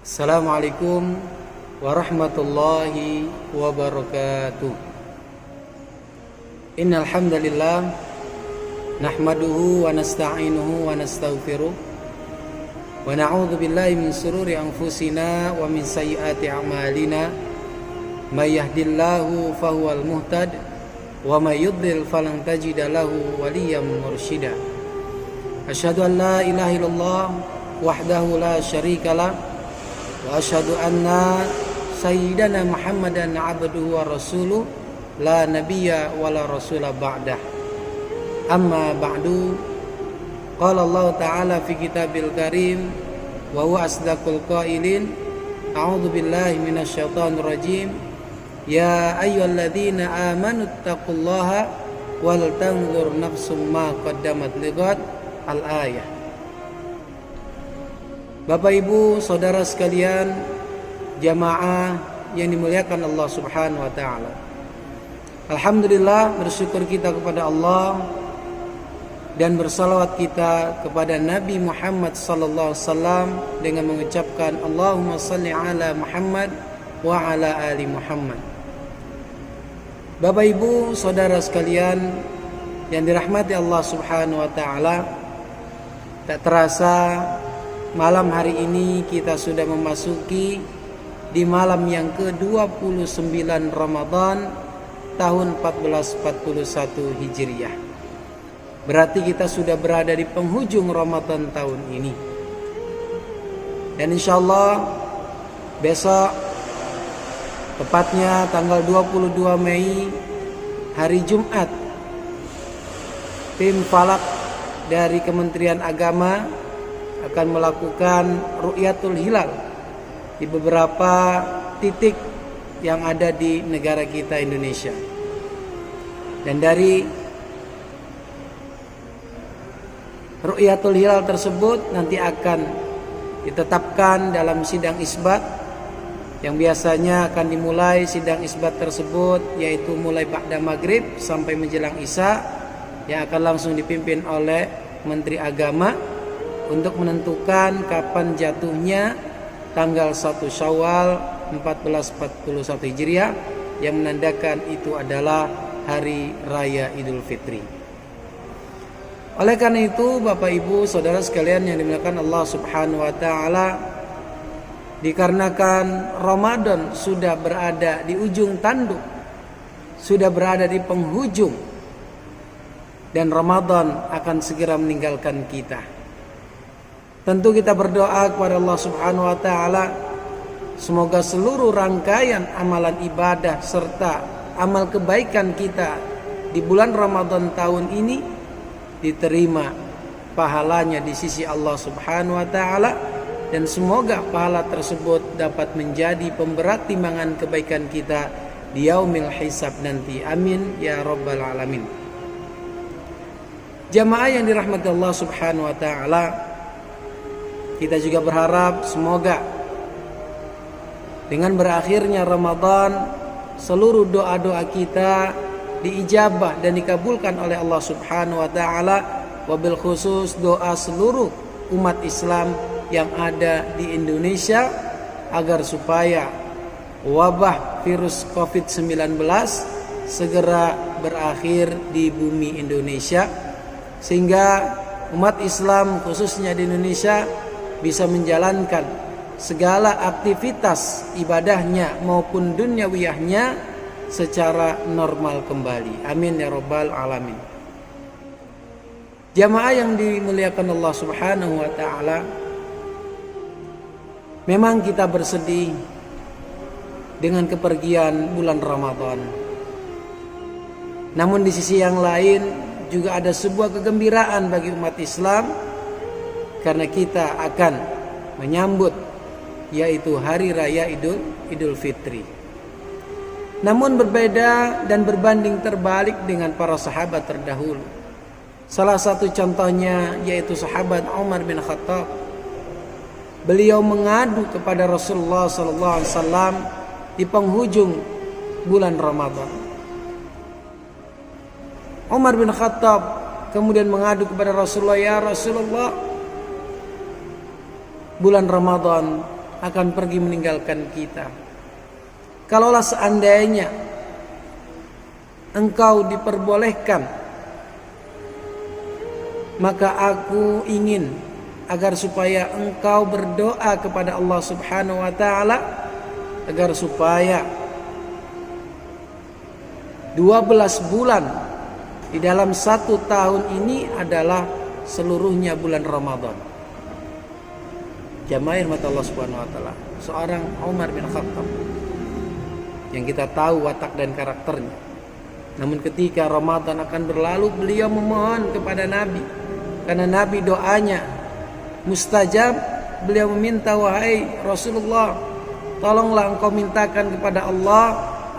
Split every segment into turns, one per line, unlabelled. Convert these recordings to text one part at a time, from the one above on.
Assalamualaikum warahmatullahi wabarakatuh. Innal hamdalillah nahmaduhu wa nasta'inuhu wa nastaghfiruh wa na'udzu billahi min shururi anfusina wa min sayyiati a'malina. May yahdihillahu fahuwal muhtad wa may yudlil falan tajida lahu waliyyan mursyida. Asyhadu an la ilaha illallah wahdahu la syarikalah wa asyhadu anna sayyidana Muhammadan abduhu wa rasuluh la nabiyya wa la rasula ba'dah. Amma ba'du. Qala Allah ta'ala fi kitabil karim wa huwa asdaqul qailin. A'udzu billahi minasy syaithanir rajim. Ya ayyuhalladzina amanu taqullaha wal tanzur nafsum ma qaddamat lighad. Al-ayah. Bapak Ibu, saudara sekalian, jamaah yang dimuliakan Allah Subhanahu wa taala. Alhamdulillah, bersyukur kita kepada Allah dan bersalawat kita kepada Nabi Muhammad sallallahu alaihi wasallam dengan mengucapkan Allahumma shalli ala Muhammad wa ala ali Muhammad. Bapak Ibu, saudara sekalian yang dirahmati Allah Subhanahu wa taala, tak terasa malam hari ini kita sudah memasuki di malam yang ke-29 Ramadan tahun 1441 Hijriah. Berarti kita sudah berada di penghujung Ramadan tahun ini. Dan insyaallah besok, tepatnya tanggal 22 Mei, hari Jumat, tim Falak dari Kementerian Agama akan melakukan ru'yatul hilal di beberapa titik yang ada di negara kita Indonesia. Dan dari ru'yatul hilal tersebut nanti akan ditetapkan dalam sidang isbat yang biasanya akan dimulai sidang isbat tersebut yaitu mulai ba'da maghrib sampai menjelang isya, yang akan langsung dipimpin oleh Menteri Agama untuk menentukan kapan jatuhnya tanggal 1 Syawal 1441 Hijriah yang menandakan itu adalah hari raya Idul Fitri. Oleh karena itu, Bapak Ibu, saudara sekalian yang dimuliakan Allah Subhanahu wa taala, dikarenakan Ramadan sudah berada di ujung tanduk, sudah berada di penghujung, dan Ramadan akan segera meninggalkan kita. Tentu kita berdoa kepada Allah Subhanahu wa taala semoga seluruh rangkaian amalan ibadah serta amal kebaikan kita di bulan Ramadan tahun ini diterima pahalanya di sisi Allah Subhanahu wa taala, dan semoga pahala tersebut dapat menjadi pemberat timbangan kebaikan kita di yaumil hisab nanti. Amin ya rabbal alamin. Jamaah yang dirahmati Allah Subhanahu wa taala, kita juga berharap semoga dengan berakhirnya Ramadan seluruh doa-doa kita diijabah dan dikabulkan oleh Allah Subhanahu wa taala, wabil khusus doa seluruh umat Islam yang ada di Indonesia agar supaya wabah virus Covid-19 segera berakhir di bumi Indonesia, sehingga umat Islam khususnya di Indonesia bisa menjalankan segala aktivitas ibadahnya maupun dunyawiyahnya secara normal kembali. Amin ya rabbal alamin. Jamaah yang dimuliakan Allah Subhanahu wa taala, memang kita bersedih dengan kepergian bulan Ramadan. Namun di sisi yang lain juga ada sebuah kegembiraan bagi umat Islam, karena kita akan menyambut yaitu hari raya Idul Fitri. Namun berbeda dan berbanding terbalik dengan para sahabat terdahulu. Salah satu contohnya yaitu sahabat Umar bin Khattab. Beliau mengadu kepada Rasulullah SAW di penghujung bulan Ramadan. Umar bin Khattab kemudian mengadu kepada Rasulullah, ya Rasulullah, bulan Ramadan akan pergi meninggalkan kita. Kalaulah seandainya engkau diperbolehkan, maka aku ingin agar supaya engkau berdoa kepada Allah Subhanahu wa taala agar supaya 12 bulan di dalam 1 tahun ini adalah seluruhnya bulan Ramadan. Jamaah mata Allah Subhanahu wa taala, seorang Umar bin Khattab yang kita tahu watak dan karakternya. Namun ketika Ramadan akan berlalu, beliau memohon kepada Nabi, karena Nabi doanya mustajab. Beliau meminta, wahai Rasulullah, tolonglah engkau mintakan kepada Allah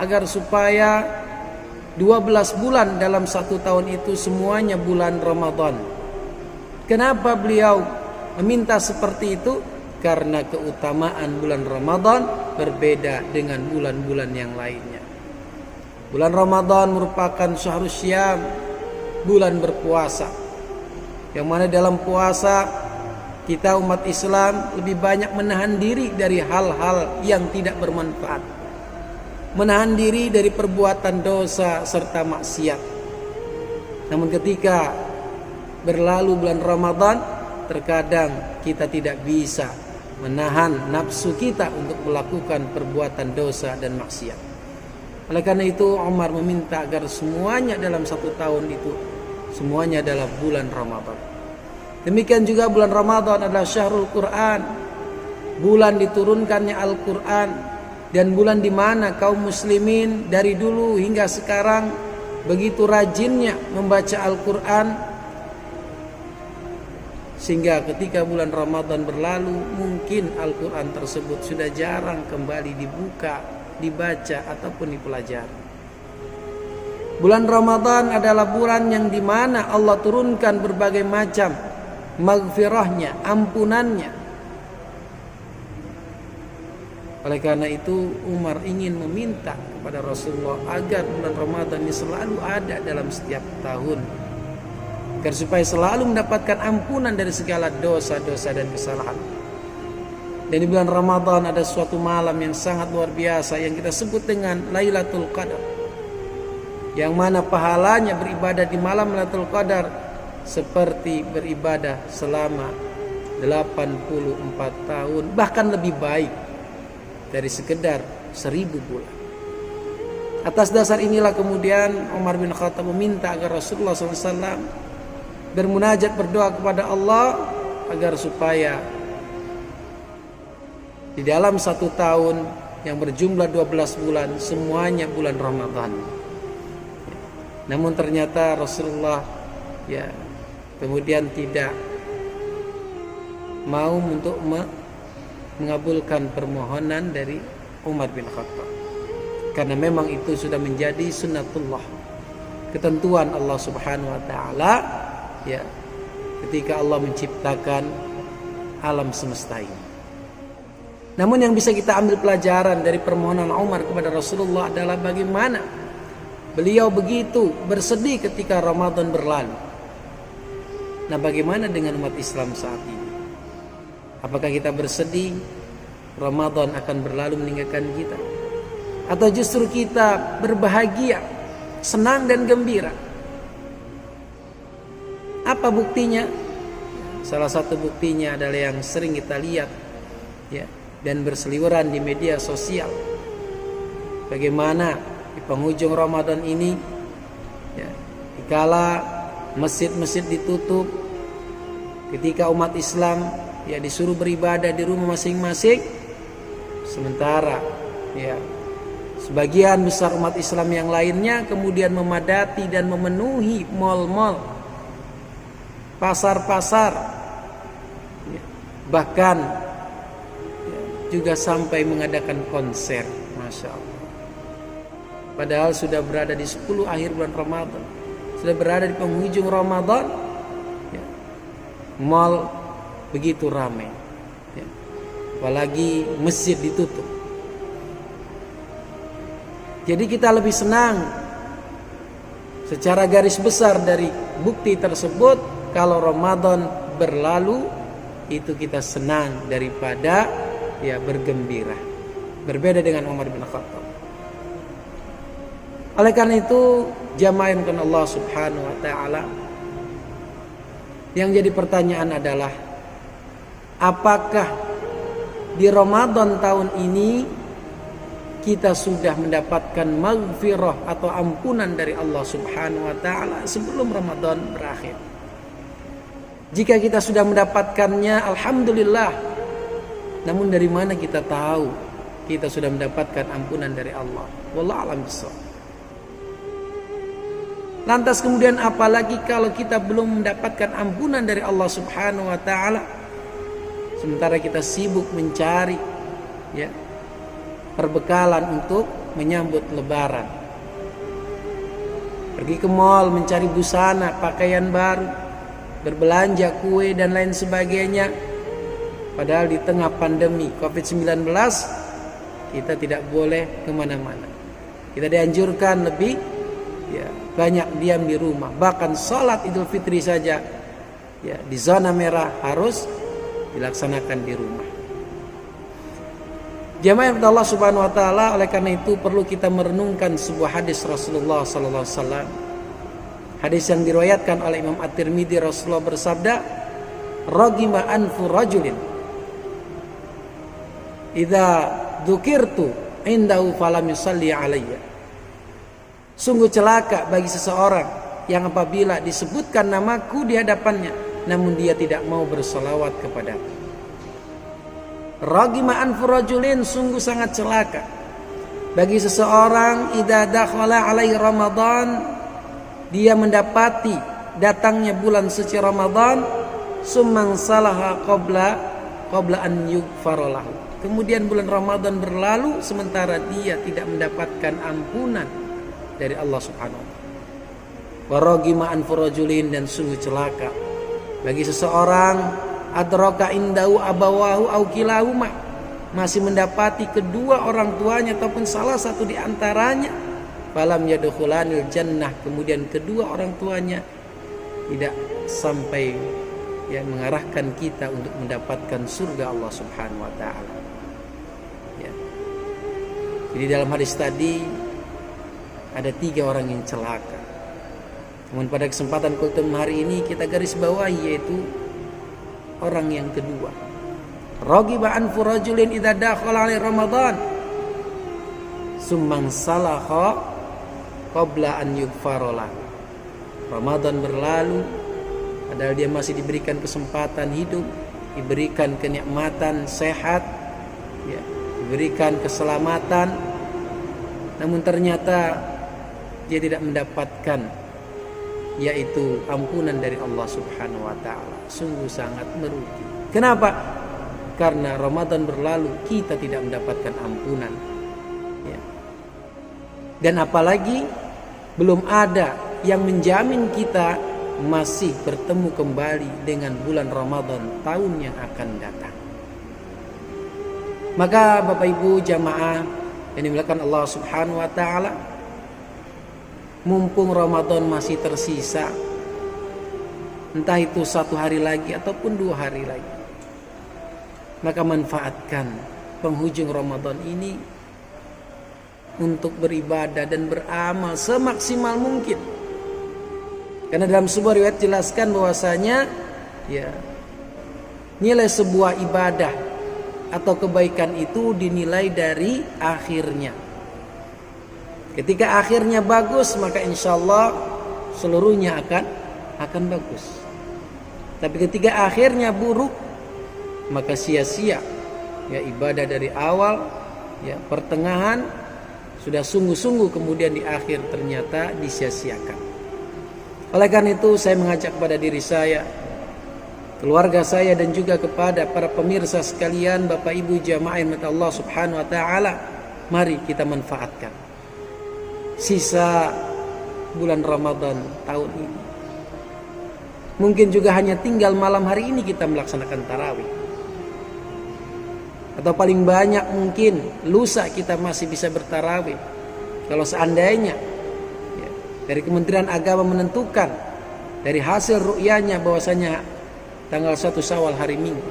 agar supaya 12 bulan dalam 1 tahun itu semuanya bulan Ramadan. Kenapa beliau meminta seperti itu? Karena keutamaan bulan Ramadan berbeda dengan bulan-bulan yang lainnya. Bulan Ramadan merupakan syahrus syam, bulan berpuasa, yang mana dalam puasa kita umat Islam lebih banyak menahan diri dari hal-hal yang tidak bermanfaat, menahan diri dari perbuatan dosa serta maksiat. Namun ketika berlalu bulan Ramadan, terkadang kita tidak bisa menahan nafsu kita untuk melakukan perbuatan dosa dan maksiat. Oleh karena itu Umar meminta agar semuanya dalam 1 tahun itu semuanya adalah bulan Ramadan. Demikian juga bulan Ramadan adalah syahrul Quran, bulan diturunkannya Al-Quran, dan bulan di mana kaum muslimin dari dulu hingga sekarang begitu rajinnya membaca Al-Quran, sehingga ketika bulan Ramadan berlalu mungkin Al-Quran tersebut sudah jarang kembali dibuka, dibaca ataupun dipelajari. Bulan Ramadan adalah bulan yang dimana Allah turunkan berbagai macam maghfirahnya, ampunannya. Oleh karena itu Umar ingin meminta kepada Rasulullah agar bulan Ramadan ini selalu ada dalam setiap tahun, agar supaya selalu mendapatkan ampunan dari segala dosa-dosa dan kesalahan. Dan di bulan Ramadan ada suatu malam yang sangat luar biasa yang kita sebut dengan Lailatul Qadar, yang mana pahalanya beribadah di malam Lailatul Qadar seperti beribadah selama 84 tahun, bahkan lebih baik dari sekedar 1000 bulan. Atas dasar inilah kemudian Umar bin Khattab meminta agar Rasulullah SAW bermunajat, berdoa kepada Allah agar supaya di dalam 1 tahun yang berjumlah 12 bulan semuanya bulan Ramadan. Namun ternyata Rasulullah kemudian tidak mau untuk mengabulkan permohonan dari Umar bin Khattab, karena memang itu sudah menjadi sunnatullah, ketentuan Allah Subhanahu wa taala ketika Allah menciptakan alam semesta ini. Namun yang bisa kita ambil pelajaran dari permohonan Umar kepada Rasulullah adalah bagaimana beliau begitu bersedih ketika Ramadan berlalu. Nah, bagaimana dengan umat Islam saat ini? Apakah kita bersedih Ramadan akan berlalu meninggalkan kita? Atau justru kita berbahagia, senang dan gembira? Apa buktinya? Salah satu buktinya adalah yang sering kita lihat dan berseliweran di media sosial. Bagaimana di penghujung Ramadan ini dikala masjid-masjid ditutup, ketika umat Islam disuruh beribadah di rumah masing-masing, sementara sebagian besar umat Islam yang lainnya kemudian memadati dan memenuhi mal-mal, pasar-pasar, bahkan juga sampai mengadakan konser. Masya Allah. Padahal sudah berada di 10 akhir bulan Ramadan, sudah berada di penghujung Ramadan, mal begitu ramai, apalagi masjid ditutup. Jadi kita lebih senang secara garis besar dari bukti tersebut, kalau Ramadan berlalu itu kita senang daripada ya bergembira. Berbeda dengan Umar bin Khattab. Oleh karena itu, jamaah yang dimuliakan Allah Subhanahu wa taala, yang jadi pertanyaan adalah apakah di Ramadan tahun ini kita sudah mendapatkan maghfirah atau ampunan dari Allah Subhanahu wa taala sebelum Ramadan berakhir? Jika kita sudah mendapatkannya, alhamdulillah. Namun dari mana kita tahu kita sudah mendapatkan ampunan dari Allah? Wallahu a'lam bishawab. Lantas kemudian apalagi kalau kita belum mendapatkan ampunan dari Allah Subhanahu wa taala, sementara kita sibuk mencari ya perbekalan untuk menyambut lebaran. Pergi ke mall mencari busana, pakaian baru, berbelanja kue dan lain sebagainya. Padahal di tengah pandemi COVID-19 kita tidak boleh kemana-mana. Kita dianjurkan lebih banyak diam di rumah. Bahkan sholat Idul Fitri saja di zona merah harus dilaksanakan di rumah. Jamaah Allah Subhanahu wa taala, oleh karena itu perlu kita merenungkan sebuah hadis Rasulullah sallallahu alaihi wasallam. Hadis yang diriwayatkan oleh Imam At-Tirmidzi, Rasulullah bersabda, "Ragima anfu rajulin idza dzukirtu indahu falam yusalli alayya." Sungguh celaka bagi seseorang yang apabila disebutkan namaku di hadapannya, namun dia tidak mau bersolawat kepadaku. Ragima anfu rajulin, sungguh sangat celaka bagi seseorang idza dakhala alaihi Ramadan, dia mendapati datangnya bulan suci Ramadan, summan salaha qabla an yughfar lahu. Kemudian bulan Ramadan berlalu sementara dia tidak mendapatkan ampunan dari Allah Subhanahu wa taala. Waragima anfu rajulin, dan sungguh celaka bagi seseorang adraka indau abawahu au kilahuma, masih mendapati kedua orang tuanya ataupun salah satu di antaranya, falam yadkhulanil jannah, kemudian kedua orang tuanya tidak sampai mengarahkan kita untuk mendapatkan surga Allah Subhanahu wa taala. Jadi dalam hadis tadi ada 3 orang yang celaka. Namun pada kesempatan kultum hari ini kita garis bawahi, yaitu orang yang kedua. Ragiba anfu rajulin idza dakhala alaihi Ramadan summan salaha qabla an yughfara lahu. Ramadan berlalu padahal dia masih diberikan kesempatan hidup, diberikan kenikmatan sehat, diberikan keselamatan, namun ternyata dia tidak mendapatkan yaitu ampunan dari Allah Subhanahu wa taala. Sungguh sangat merugi. Kenapa? Karena Ramadan berlalu kita tidak mendapatkan ampunan. Dan apalagi belum ada yang menjamin kita masih bertemu kembali dengan bulan Ramadan tahun yang akan datang. Maka Bapak Ibu jamaah yang dimuliakan Allah Subhanahu wa taala, mumpung Ramadan masih tersisa, entah itu 1 hari lagi ataupun 2 hari lagi, maka manfaatkan penghujung Ramadan ini untuk beribadah dan beramal semaksimal mungkin. Karena dalam sebuah riwayat jelaskan bahwasanya nilai sebuah ibadah atau kebaikan itu dinilai dari akhirnya. Ketika akhirnya bagus, maka insya Allah seluruhnya akan bagus. Tapi ketika akhirnya buruk, maka sia-sia ibadah dari awal, pertengahan sudah sungguh-sungguh, kemudian di akhir ternyata disia-siakan. Oleh karena itu saya mengajak kepada diri saya, keluarga saya, dan juga kepada para pemirsa sekalian, Bapak Ibu jamaah yang dirahmati Allah Subhanahu wa taala, mari kita manfaatkan sisa bulan Ramadan tahun ini. Mungkin juga hanya tinggal malam hari ini kita melaksanakan tarawih, atau paling banyak mungkin lusa kita masih bisa bertarawih. Kalau seandainya dari Kementerian Agama menentukan dari hasil ru'yanya bahwasanya tanggal 1 Syawal hari Minggu,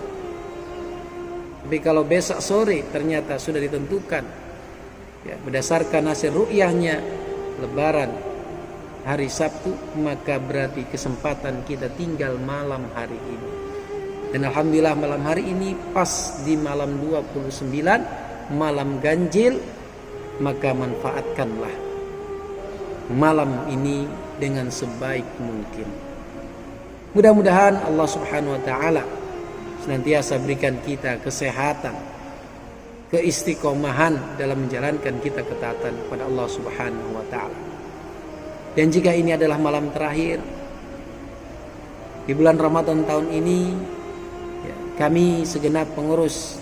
Tapi kalau besok sore ternyata sudah ditentukan, ya, berdasarkan hasil ru'yahnya Lebaran hari Sabtu, maka berarti kesempatan kita tinggal malam hari ini. Dan alhamdulillah malam hari ini pas di malam 29, malam ganjil, maka manfaatkanlah malam ini dengan sebaik mungkin. Mudah-mudahan Allah Subhanahu wa taala senantiasa berikan kita kesehatan, keistiqomahan dalam menjalankan kita ketaatan kepada Allah Subhanahu wa taala. Dan jika ini adalah malam terakhir di bulan Ramadan tahun ini, ya, kami segenap pengurus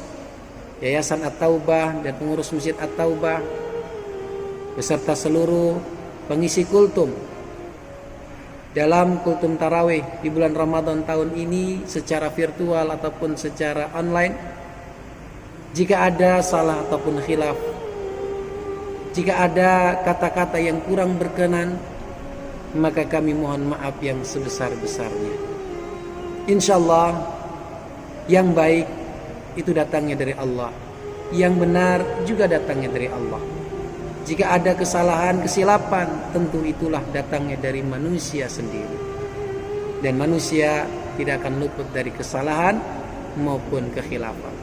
Yayasan At-Taubah dan pengurus Masjid At-Taubah beserta seluruh pengisi kultum dalam kultum tarawih di bulan Ramadan tahun ini secara virtual ataupun secara online, jika ada salah ataupun khilaf, jika ada kata-kata yang kurang berkenan, maka kami mohon maaf yang sebesar-besarnya. Insyaallah yang baik itu datangnya dari Allah, yang benar juga datangnya dari Allah. Jika ada kesalahan, kesilapan, tentu itulah datangnya dari manusia sendiri. Dan manusia tidak akan luput dari kesalahan maupun kekhilafan.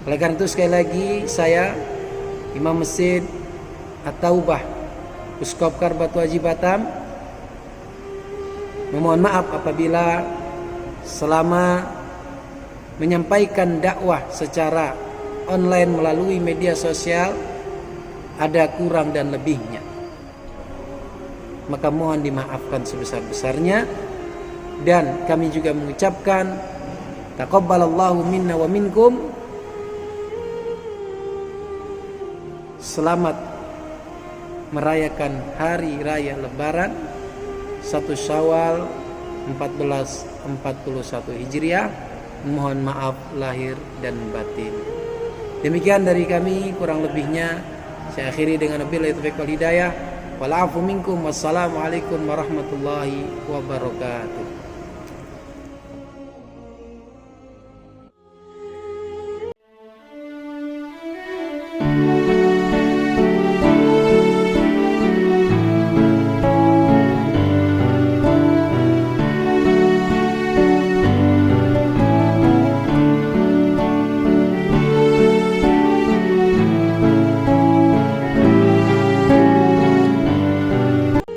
Oleh karena itu sekali lagi saya, Imam Masjid At-Taubah Uskop Karbatu Haji Batam, memohon maaf apabila selama menyampaikan dakwah secara online melalui media sosial ada kurang dan lebihnya, maka mohon dimaafkan sebesar-besarnya. Dan kami juga mengucapkan taqabbalallahu minna wa minkum, selamat merayakan hari raya Lebaran 1 Syawal 1441 Hijriah. Mohon maaf lahir dan batin. Demikian dari kami, kurang lebihnya saya akhiri dengan wabillahi taufiq wal hidayah. Wal afu minkum. Wassalamualaikum warahmatullahi wabarakatuh.